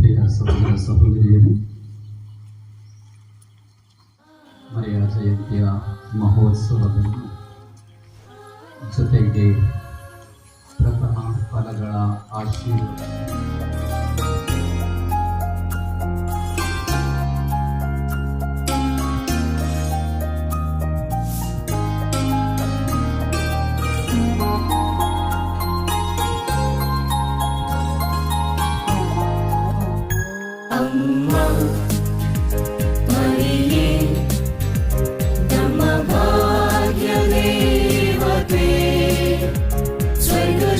ಪ್ರಿಯ ಸಹೋದರ ಸಹೋದರಿಯರೇ, ಮರಿಯ ಜಯಂತಿಯ ಮಹೋತ್ಸವವನ್ನು ಜೊತೆಗೆ ಪ್ರಥಮ ಫಲಗಳ ಆಶೀರ್ವಾದ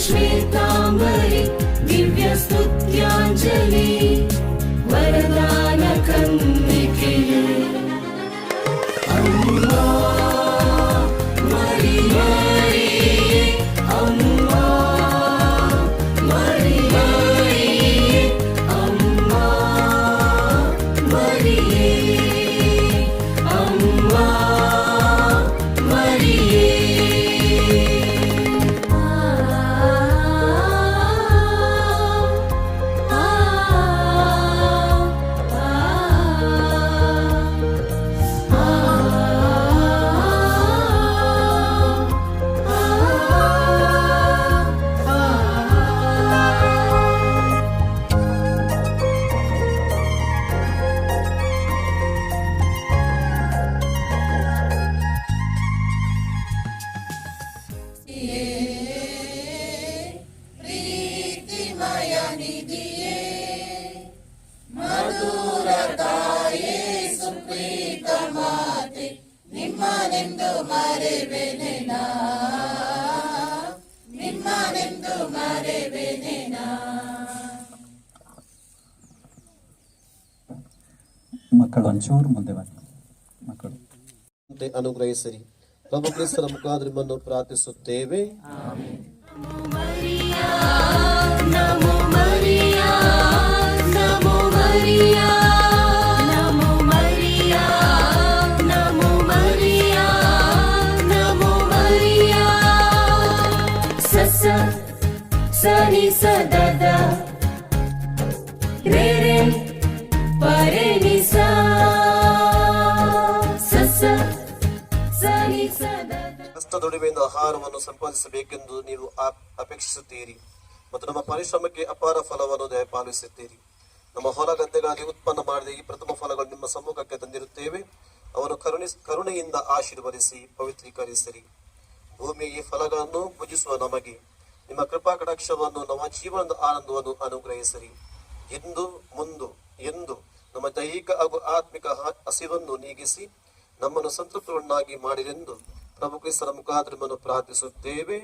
श्वेतांबरी दिव्य स्तुत्यांजलि वरदान कन्निके अम्मा मरिये अम्मा मरिये अम्मा मरिये अम्मा मरिये ಮಕ್ಕಳು ಒಂಚೂರು ಮುಂದೆ ಬನ್ನಿ. ಮಕ್ಕಳು ಅನುಗ್ರಹಿಸಿರಿ. ಪ್ರಭು ಕ್ರಿಸ್ತರ ಮುಖಾಂತರ ನಿಮ್ಮನ್ನು ಪ್ರಾರ್ಥಿಸುತ್ತೇವೆ. ಸನಿ ಸದದ ರೇ ರೇ ಪರೆ ನಿ ಸಾ ಸಸ ಸನಿ ಸದದ. ಕಷ್ಟ ದುಡಿಮೆಯಿಂದ ಆಹಾರವನ್ನು ಸಂಪಾದಿಸಬೇಕೆಂದು ನೀವು ಅಪೇಕ್ಷಿಸುತ್ತೀರಿ ಮತ್ತು ನಮ್ಮ ಪರಿಶ್ರಮಕ್ಕೆ ಅಪಾರ ಫಲವನ್ನು ದಯಪಾಲಿಸುತ್ತೀರಿ. ನಮ್ಮ ಹೊಲ ಗದ್ದೆಗಾಗಿ ಉತ್ಪನ್ನ ಮಾಡಿದ ಈ ಪ್ರಥಮ ಫಲಗಳು ನಿಮ್ಮ ಸಮ್ಮುಖಕ್ಕೆ ತಂದಿರುತ್ತೇವೆ. ಅವನು ಕರುಣೆಯಿಂದ ಆಶೀರ್ವದಿಸಿ ಪವಿತ್ರೀಕರಿಸಿರಿ. ಭೂಮಿಯ ಈ ಫಲಗಳನ್ನು ಭುಜಿಸುವ ನಮಗೆ ನಿಮ್ಮ ಕೃಪಾ ಕಟಾಕ್ಷವನ್ನು ನಮ್ಮ ಜೀವನದ ಆನಂದವನ್ನು ಅನುಗ್ರಹಿಸಿರಿ. ಎಂದು ನಮ್ಮ ದೈಹಿಕ ಹಾಗೂ ಆತ್ಮಿಕ ಹಸಿವನ್ನು ನೀಗಿಸಿ ನಮ್ಮನ್ನು ಸಂತೃಪ್ತವನ್ನಾಗಿ ಮಾಡಿರೆಂದು ಪ್ರಭು ಕ್ರಿಸ್ತರ ಮುಖಾಂತರ ನಿಮ್ಮನ್ನು ಪ್ರಾರ್ಥಿಸುತ್ತೇವೆ.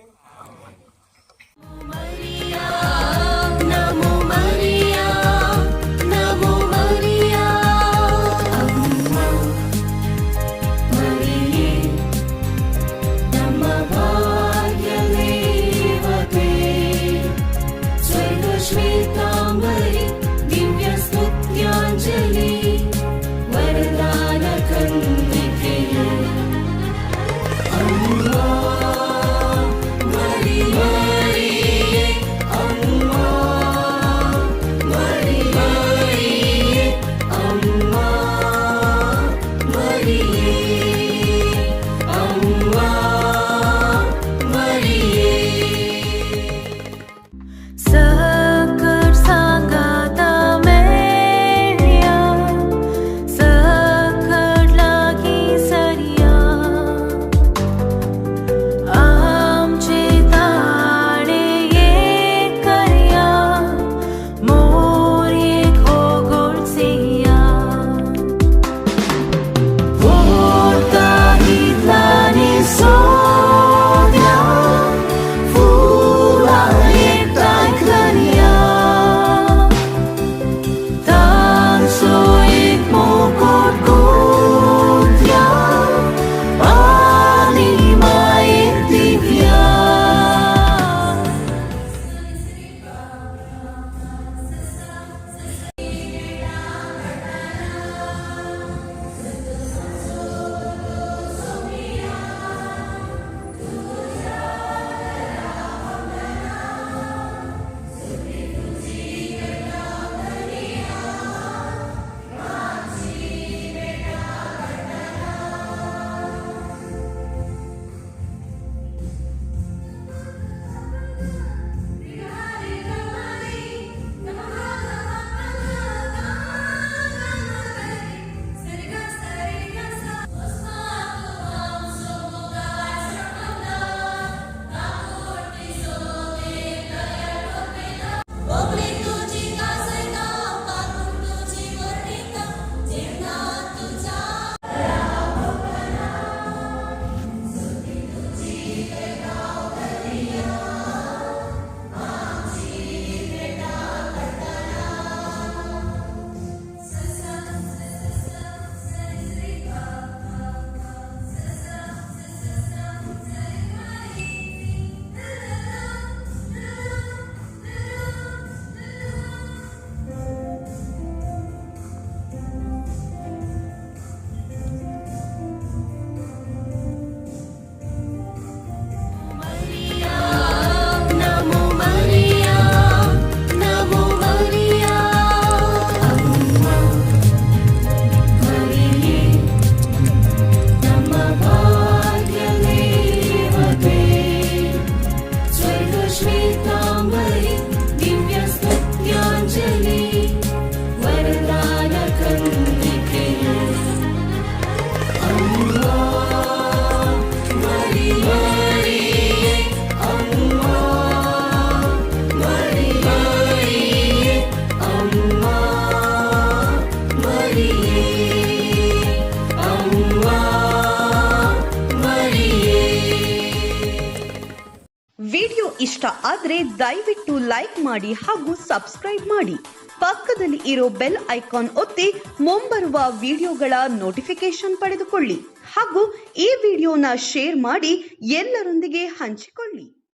श्वेतांबरी दिव्य स्तुत्यांजलि वरदान कन्निके अम्मा मरिये अम्मा मरिये अम्मा मरिये अम्मा मरिये. ಇಷ್ಟ ಆದ್ರೆ ದಯವಿಟ್ಟು ಲೈಕ್ ಮಾಡಿ ಹಾಗೂ ಸಬ್ಸ್ಕ್ರೈಬ್ ಮಾಡಿ. ಪಕ್ಕದಲ್ಲಿ ಇರೋ ಬೆಲ್ ಐಕಾನ್ ಒತ್ತಿ ಮುಂಬರುವ ವಿಡಿಯೋಗಳ ನೋಟಿಫಿಕೇಶನ್ ಪಡೆದುಕೊಳ್ಳಿ ಹಾಗೂ ಈ ವಿಡಿಯೋನ ಶೇರ್ ಮಾಡಿ ಎಲ್ಲರೊಂದಿಗೆ ಹಂಚಿಕೊಳ್ಳಿ.